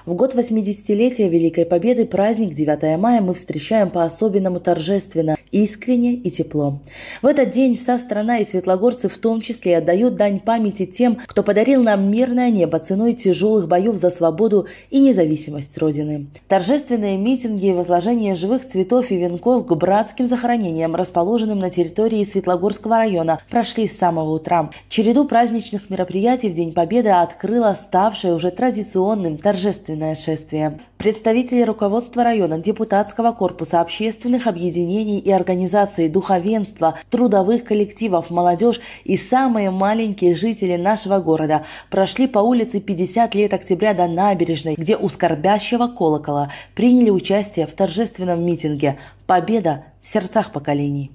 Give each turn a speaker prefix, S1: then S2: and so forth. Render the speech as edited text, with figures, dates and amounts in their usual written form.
S1: В год 80-летия Великой Победы праздник 9 мая мы встречаем по-особенному торжественно, искренне и тепло. В этот день вся страна и светлогорцы в том числе отдают дань памяти тем, кто подарил нам мирное небо ценой тяжелых боев за свободу и независимость Родины. Торжественные митинги и возложение живых цветов и венков к братским захоронениям, расположенным на территории Светлогорского района, прошли с самого утра. Череду праздничных мероприятий в День Победы открыло ставшее уже традиционным торжественное шествие. Представители руководства района, депутатского корпуса, общественных объединений и организаций, духовенства, трудовых коллективов, молодежь и самые маленькие жители нашего города прошли по улице 50 лет октября до набережной, где у скорбящего колокола приняли участие в торжественном митинге «Победа в сердцах поколений».